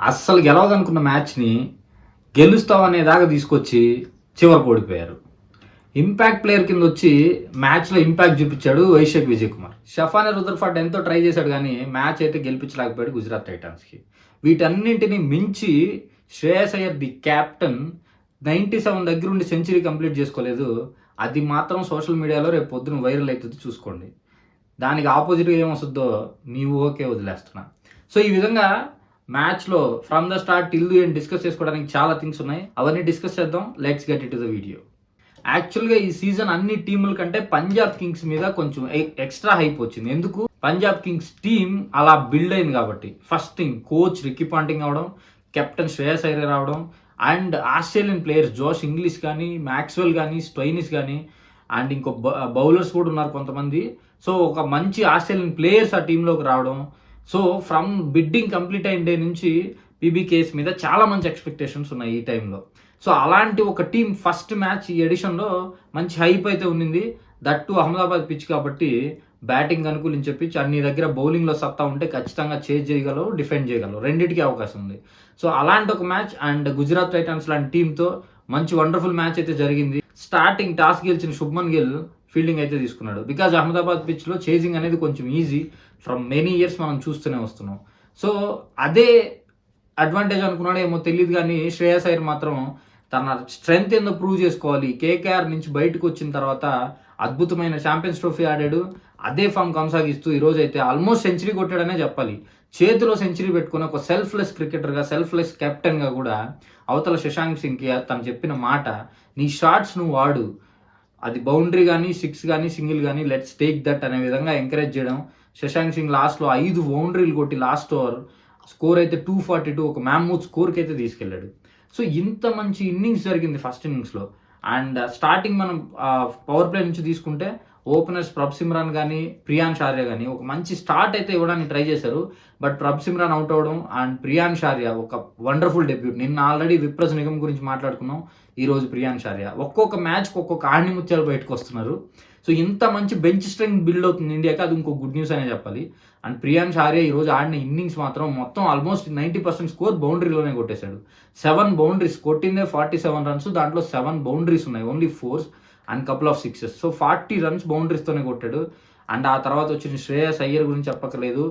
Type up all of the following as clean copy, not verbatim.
అస్సలు గెలవదనుకున్న మ్యాచ్‌ని గెలుస్తాం అనే దాకా తీసుకొచ్చి చివరికి ఓడిపోయారు. ఇంపాక్ట్ ప్లేయర్ కిందొచ్చి మ్యాచ్‌లో ఇంపాక్ట్ చూపించాడు వైశాఖ్ విజయ్ కుమార్. షఫానే రుదర్ఫర్డ్ ఎంతో ట్రై చేశాడు గానీ మ్యాచ్ అయితే గెలిపించలేకపోయాడు గుజరాత్ టైటాన్స్‌కి. వీటన్నింటిని మించి శ్రేయస్ అయ్యర్ ది కెప్టెన్ 97 దగ్గరుండి సెంచరీ కంప్లీట్ చేసుకోలేదు. అది మాత్రం సోషల్ మీడియాలో రేపు పొద్దున వైరల్ అయితది చూసుకోండి. దానికి ఆపోజిట్‌గా ఏమొస్తదో మీ ఊహకే వదిలేస్తున్నా. సో ఈ విధంగా మ్యాచ్‌లో from the start till the end discuss చేసుకోవడానికి చాలా థింగ్స్ ఉన్నాయి. అవన్నీ డిస్కస్ చేద్దాం. Let's get into the video. యాక్చువల్‌గా ఈ సీజన్ అన్ని టీముల కంటే పంజాబ్ కింగ్స్ మీద కొంచెం ఎక్స్‌ట్రా హైప్ వచ్చింది. ఎందుకు? పంజాబ్ కింగ్స్ టీమ్ అలా బిల్డ్ అయింది కాబట్టి. First thing coach Ricky Ponting అవ్వడం, కెప్టెన్ శ్రేయస్ అయ్యర్ రావడం and Australian players Josh Inglis కానీ, మాక్స్‌వెల్ కానీ, స్టోయినిస్ కానీ అండ్ ఇంకో బౌలర్స్ కూడా ఉన్నారు కొంతమంది. సో ఒక మంచి ఆస్ట్రేలియన్ ప్లేయర్స్ ఆ టీంలోకి రావడం. సో ఫ్రమ్ బిడ్డింగ్ కంప్లీట్ అయిన డే నుంచి పీబీకేఎస్ మీద చాలా మంచి ఎక్స్‌పెక్టేషన్స్ ఉన్నాయి ఈ టైంలో. సో అలాంటి ఒక టీమ్ ఫస్ట్ మ్యాచ్ ఈ ఎడిషన్‌లో మంచి హైప్ అయితే ఉన్నింది. దట్ టూ అహ్మదాబాద్ పిచ్ కాబట్టి బ్యాటింగ్ అనుకూలించే పిచ్. నీ దగ్గర బౌలింగ్‌లో సత్తా ఉంటే ఖచ్చితంగా చేజ్ చేయగలవు, డిఫెండ్ చేయగలవు. రెండిటికి అవకాశం ఉంది. సో అలాంటి ఒక మ్యాచ్ అండ్ గుజరాత్ టైటాన్స్ లాంటి టీమ్‌తో మంచి వండర్‌ఫుల్ మ్యాచ్ అయితే జరిగింది. స్టార్టింగ్ టాస్ గెలిచిన శుభ్మన్ గిల్ ఫీల్డింగ్ అయితే తీసుకున్నాడు. బికాజ్ అహ్మదాబాద్ పిచ్‌లో చేజింగ్ అనేది కొంచెం ఈజీ. ఫ్రమ్ మెనీ ఇయర్స్ మనం చూస్తూనే వస్తున్నాం. సో అదే అడ్వాంటేజ్ అనుకున్నాడో ఏమో తెలీదు గానీ శ్రేయస్ అయ్యర్ మాత్రం తన స్ట్రెంగ్త్ ఏందో ప్రూవ్ చేసుకోవాలి. కేకేఆర్ నుంచి బయటకు వచ్చిన తర్వాత అద్భుతమైన ఛాంపియన్స్ ట్రోఫీ ఆడాడు. అదే ఫామ్ కొనసాగిస్తూ ఈరోజైతే ఆల్మోస్ట్ సెంచరీ కొట్టాడనే చెప్పాలి. చేతిలో సెంచరీ పెట్టుకుని ఒక సెల్ఫ్‌లెస్ క్రికెటర్‌గా, సెల్ఫ్‌లెస్ కెప్టెన్‌గా కూడా అవతల శశాంక్ సింగ్‌కి తను చెప్పిన మాట, నీ షాట్స్ నువ్వు వాడు. అది బౌండరీ గానీ, 6 గానీ, సింగిల్ గానీ లెట్స్ టేక్ దట్ అనే విధంగా ఎంకరేజ్ చేయడం. శశాంక్ సింగ్ లాస్ట్‌లో 5 బౌండరీలు కొట్టి లాస్ట్ ఓవర్ స్కోర్ అయితే 242 ఒక మ్యామ్మూత్ స్కోర్‌కైతే తీసుకెళ్ళాడు. సో ఇంత మంచి ఇన్నింగ్స్ జరిగింది ఫస్ట్ ఇన్నింగ్స్‌లో. అండ్ స్టార్టింగ్ మనం పవర్ ప్లే నుంచి తీసుకుంటే ఓపెనర్స్ ప్రభ్ సిమ్రాన్ గానీ, ప్రియాన్ష్ ఆర్య గానీ ఒక మంచి స్టార్ట్ అయితే ఇవ్వడానికి ట్రై చేశారు. బట్ ప్రభ్ సిమ్రాన్ అవుట్ అవ్వడం అండ్ ప్రియాన్ష్ ఆర్య ఒక వండర్‌ఫుల్ డెబ్యూట్. నిన్న ఆల్రెడీ విప్రస్ నిగమ్ గురించి మాట్లాడుకున్నాం. ఈరోజు ప్రియాన్ష్ ఆర్య. ఒక్కొక్క మ్యాచ్‌కి ఒక్కొక్క ఆణిముత్యాలు బయటకొస్తున్నారు. సో ఇంత మంచి బెంచ్ స్ట్రెంగ్త్ బిల్డ్ అవుతుంది ఇండియాకి. అది ఇంకో గుడ్ న్యూస్ అనే చెప్పాలి. అండ్ ప్రియాన్ష్ ఆర్య ఈరోజు ఆడిన ఇన్నింగ్స్ మాత్రం మొత్తం ఆల్మోస్ట్ 90% స్కోర్ బౌండరీలోనే కొట్టేశాడు. 7 బౌండరీస్ కొట్టిందే 47 రన్స్. దాంట్లో 7 బౌండరీస్ ఉన్నాయి. Only 4 and couple of sixes. So 40 runs బౌండరీస్తోనే కొట్టాడు. అండ్ ఆ తర్వాత వచ్చిన శ్రేయస్ అయ్యర్ గురించి చెప్పక్కర్లేదు.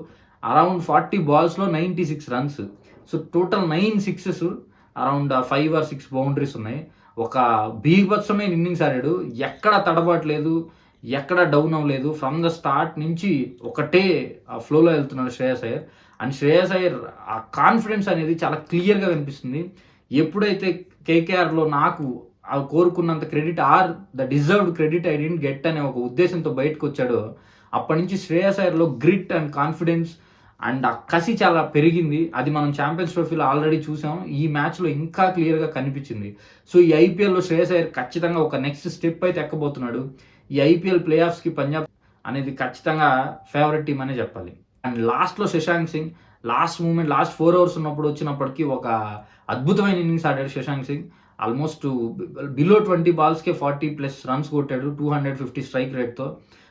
అరౌండ్ 40 బాల్స్‌లో 96 runs. So total 9 sixes, around 5 or 6 boundaries ఉన్నాయి. ఒక బీభత్సమైన ఇన్నింగ్స్ ఆడాడు. ఎక్కడ తడబడలేదు, ఎక్కడ డౌన్ అవ్వలేదు. ఫ్రమ్ ద స్టార్ట్ నుంచి ఒకటే ఫ్లోలో వెళ్తున్నాడు శ్రేయస్ అయ్యర్. అండ్ శ్రేయస్ అయ్యర్ ఆ కాన్ఫిడెన్స్ అనేది చాలా క్లియర్‌గా కనిపిస్తుంది. ఎప్పుడైతే కేకేఆర్‌లో నాకు కోరుకున్నంత credit or the deserved credit I didn't get అనే ఒక ఉద్దేశంతో బయటకొచ్చాడో అప్పటి నుంచి శ్రేయస్ అయ్యర్‌లో గ్రిట్ అండ్ కాన్ఫిడెన్స్ అండ్ ఆ కసి చాలా పెరిగింది. అది మనం ఛాంపియన్స్ ట్రోఫీలో ఆల్రెడీ చూసాం. ఈ మ్యాచ్‌లో ఇంకా క్లియర్‌గా కనిపించింది. సో ఈ ఐపీఎల్‌లో శ్రేయస్ అయ్యర్ ఖచ్చితంగా ఒక నెక్స్ట్ స్టెప్ అయితే ఎక్కబోతున్నాడు. ఈ ఐపీఎల్ ప్లే ఆఫ్స్‌కి పంజాబ్ అనేది ఖచ్చితంగా ఫేవరెట్ టీమ్ అనే చెప్పాలి. అండ్ లాస్ట్‌లో Shashank Singh last moment last 4 overs వచ్చినప్పటికీ ఒక అద్భుతమైన ఇన్నింగ్స్ ఆడాడు శశాంక్ సింగ్. ఆల్మోస్ట్ బిలో 20 బాల్స్‌కే 40+ రన్స్ కొట్టాడు 250 స్ట్రైక్ రేట్‌తో.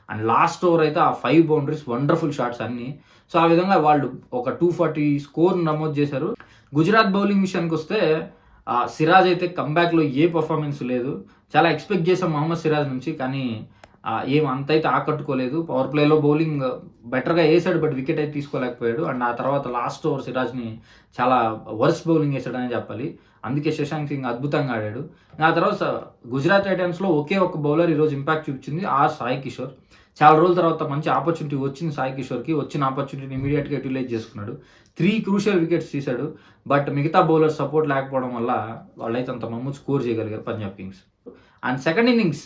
అండ్ లాస్ట్ ఓవర్ అయితే ఆ 5 బౌండరీస్ వండర్‌ఫుల్ షాట్స్ అన్నీ. సో ఆ విధంగా వాళ్ళు ఒక 240 స్కోర్ నమోదు చేశారు. గుజరాత్ బౌలింగ్ విషయానికొస్తే సిరాజ్ అయితే కమ్‌బ్యాక్‌లో ఏ పెర్ఫార్మెన్స్ లేదు. చాలా ఎక్స్‌పెక్ట్ చేసాం మహమ్మద్ సిరాజ్ నుంచి. కానీ ఏం అంతైతే ఆకట్టుకోలేదు. పవర్ ప్లేలో బౌలింగ్ బెటర్‌గా ఏసాడు. బట్ వికెట్ అయితే తీసుకోలేకపోయాడు. అండ్ ఆ తర్వాత లాస్ట్ ఓవర్ సిరాజ్‌ని చాలా వర్స్ట్ బౌలింగ్ ఏసాడనే చెప్పాలి. అందుకే శశాంక్ సింగ్ అద్భుతంగా ఆడాడు. ఆ తర్వాత గుజరాత్ టైటాన్స్‌లో ఒకే ఒక్క బౌలర్ ఈరోజు ఇంపాక్ట్ చూపించింది సాయి కిషోర్. చాలా రోజుల తర్వాత మంచి ఆపర్చునిటీ వచ్చింది సాయి కిషోర్‌కి. వచ్చిన ఆపర్చునిటీని ఇమ్మీడియేట్‌గా యుటిలైజ్ చేసుకున్నాడు. 3 క్రూషియల్ వికెట్స్ తీశాడు. బట్ మిగతా బౌలర్ సపోర్ట్ లేకపోవడం వల్ల వాళ్ళైతే అంత మమ్ముత్ స్కోర్ చేయగలిగారు Punjab kings. And second innings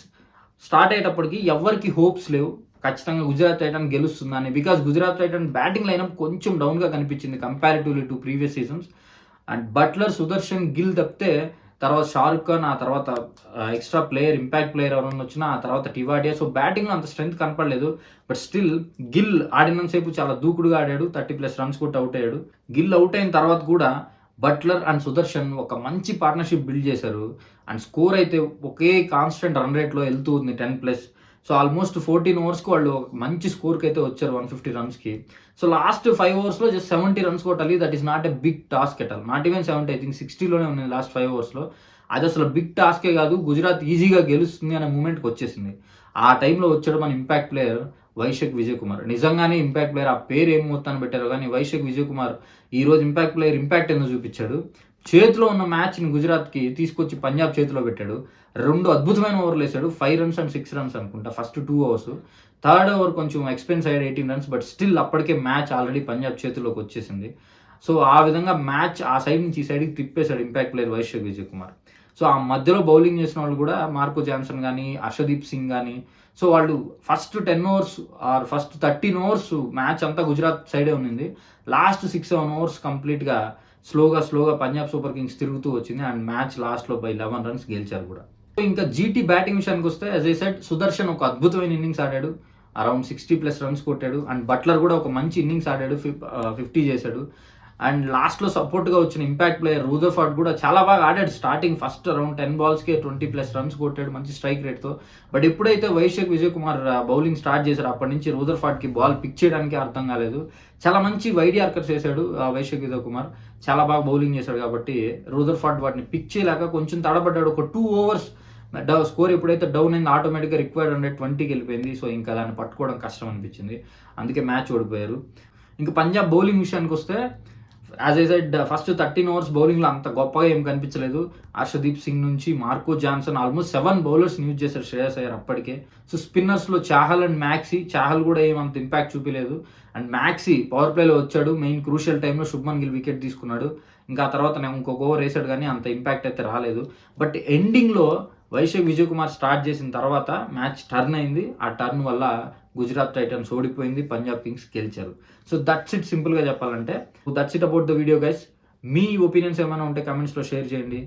start అయ్యేటప్పటికి ఎవ్వరికి హోప్స్ లేవు. ఖచ్చితంగా గుజరాత్ టైటాన్ గెలుస్తుందని. Because Gujarat titan batting lineup కొంచెం డౌన్‌గా కనిపించింది comparatively to previous seasons. And Buttler, Sudharsan, Gill తప్పితే తర్వాత షారుఖ్ ఖాన్, ఆ తర్వాత ఎక్స్ట్రా ప్లేయర్, ఇంపాక్ట్ ప్లేయర్ ఎవరైనా వచ్చినా ఆ తర్వాత టివాడియా. సో బ్యాటింగ్‌లో అంత స్ట్రెంత్ కనపడలేదు. బట్ స్టిల్ గిల్ ఆడినంత సేపు చాలా దూకుడుగా ఆడాడు. 30+ రన్స్ కొట్టి అవుట్ అయ్యాడు. గిల్ అవుట్ అయిన తర్వాత కూడా బట్లర్ అండ్ సుదర్శన్ ఒక మంచి పార్ట్నర్‌షిప్ బిల్డ్ చేశారు. అండ్ స్కోర్ అయితే ఒకే కాన్స్టెంట్ రన్ రేట్‌లో వెళ్తూ ఉంది 10+. సో ఆల్మోస్ట్ 14 ఓవర్స్కి వాళ్ళు ఒక మంచి స్కోర్కి అయితే వచ్చారు 150 రన్స్కి. సో లాస్ట్ 5 ఓవర్స్లో జస్ట్ 70 రన్స్ కొట్టాలి. That is not a big task at all. Not even 70, I think 60లోనే ఉన్నాయి లాస్ట్ 5 ఓవర్స్లో. అది అసలు బిగ్ టాస్కే కాదు. గుజరాత్ ఈజీగా గెలుస్తుంది అనే మూమెంట్కి వచ్చేసింది. ఆ టైంలో వచ్చాడు మన ఇంపాక్ట్ ప్లేయర్ వైశక్ విజయ్ కుమార్. నిజంగానే ఇంపాక్ట్ ప్లేయర్, ఆ పేరు ఏం మొత్తాన్ని పెట్టారో కానీ వైశక్ విజయ్ కుమార్ ఈరోజు ఇంపాక్ట్ ప్లేయర్ ఇంపాక్ట్ ఎందుకు చూపించాడు. చేతిలో ఉన్న మ్యాచ్ని గుజరాత్కి తీసుకొచ్చి పంజాబ్ చేతిలో పెట్టాడు. 2 అద్భుతమైన ఓవర్లు వేసాడు. 5 రన్స్ అండ్ 6 రన్స్ అనుకుంటా ఫస్ట్ 2 ఓవర్స్. థర్డ్ ఓవర్ కొంచెం ఎక్స్పెన్స్ అయ్యాడు 18 రన్స్. బట్ స్టిల్ అప్పటికే మ్యాచ్ ఆల్రెడీ పంజాబ్ చేతిలోకి వచ్చేసింది. సో ఆ విధంగా మ్యాచ్ ఆ సైడ్ నుంచి ఈ సైడ్కి తిప్పేశాడు impact player Vyshak Vijay Kumar. So ఆ మధ్యలో బౌలింగ్ చేసిన వాళ్ళు కూడా మార్కో జాన్సన్ కానీ, హర్షదీప్ సింగ్ కానీ, సో వాళ్ళు first 10 overs or first 13 overs match అంతా గుజరాత్ సైడే ఉన్నింది. లాస్ట్ 6-7 ఓవర్స్ కంప్లీట్గా స్లోగా పంజాబ్ సూపర్ కింగ్స్ తిరుగుతూ వచ్చింది. అండ్ మ్యాచ్ లాస్ట్లో బై 11 రన్స్ గెలిచారు కూడా. ఇంకా జీటీ బ్యాటింగ్ విషయానికి వస్తే, యాజ్ ఐ సెడ్, సుదర్శన్ ఒక అద్భుతమైన ఇన్నింగ్స్ ఆడాడు. అరౌండ్ 60+ రన్స్ కొట్టాడు. అండ్ బట్లర్ కూడా ఒక మంచి ఇన్నింగ్స్ ఆడాడు, 50 చేశాడు. అండ్ లాస్ట్లో సపోర్ట్గా వచ్చిన ఇంపాక్ట్ ప్లేయర్ రూదర్ఫర్డ్ కూడా చాలా బాగా ఆడాడు. స్టార్టింగ్ ఫస్ట్ అరౌండ్ 10 బాల్స్కే 20+ రన్స్ కొట్టాడు మంచి స్ట్రైక్ రేట్తో. బట్ ఎప్పుడైతే వైశక్ విజయ్ కుమార్ బౌలింగ్ స్టార్ట్ చేశారో అప్పటి నుంచి రూదర్ఫర్డ్కి బాల్ పిక్ చేయడానికి అర్థం కాలేదు. చాలా మంచి వైడ్ యార్కర్స్ చేశాడు వైశక్ విజయ్ కుమార్. చాలా బాగా బౌలింగ్ చేశాడు కాబట్టి రూదర్ఫర్డ్ వాటిని పిక్ చేయలేక కొంచెం తడబడ్డాడు. ఒక 2 ఓవర్స్ స్కోర్ ఎప్పుడైతే డౌన్ అయింది ఆటోమేటిక్గా రిక్వైర్డ్ 120కి వెళ్ళిపోయింది. సో ఇంకా దాన్ని పట్టుకోవడం కష్టం అనిపించింది. అందుకే మ్యాచ్ ఓడిపోయారు. ఇంకా పంజాబ్ బౌలింగ్ విషయానికి వస్తే, as I said, first 13 overs బౌలింగ్లో అంత గొప్పగా ఏం కనిపించలేదు. హర్షదీప్ సింగ్ నుంచి Marco Jansen almost 7 bowlers use చేశారు శ్రేయస్ అయ్యర్ అప్పటికే. సో స్పిన్నర్స్లో చాహల్ అండ్ మ్యాక్సీ, చాహల్ కూడా ఏమంత ఇంపాక్ట్ చూపించలేదు. అండ్ మ్యాక్సీ పవర్ ప్లేలో వచ్చాడు. మెయిన్ క్రూషియల్ టైంలో శుభ్మన్ గిల్ వికెట్ తీసుకున్నాడు. ఇంకా ఆ తర్వాత ఇంకొక ఓవర్ వేసాడు కానీ అంత ఇంపాక్ట్ అయితే రాలేదు. బట్ ఎండింగ్లో వైశక్ విజయ్ కుమార్ స్టార్ట్ చేసిన తర్వాత మ్యాచ్ టర్న్ అయింది. ఆ టర్న్ వల్ల గుజరాత్ టైటన్స్ ఓడిపోయింది, పంజాబ్ కింగ్స్ గెలిచారు. సో దట్స్ ఇట్, సింపుల్గా చెప్పాలంటే. That's it about the video guys. Me opinions ఏమైనా ఉంటే కమెంట్స్లో షేర్ చేయండి.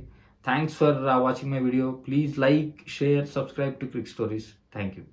Thanks for watching my video. Please like, share, subscribe to Crick stories. Thank you.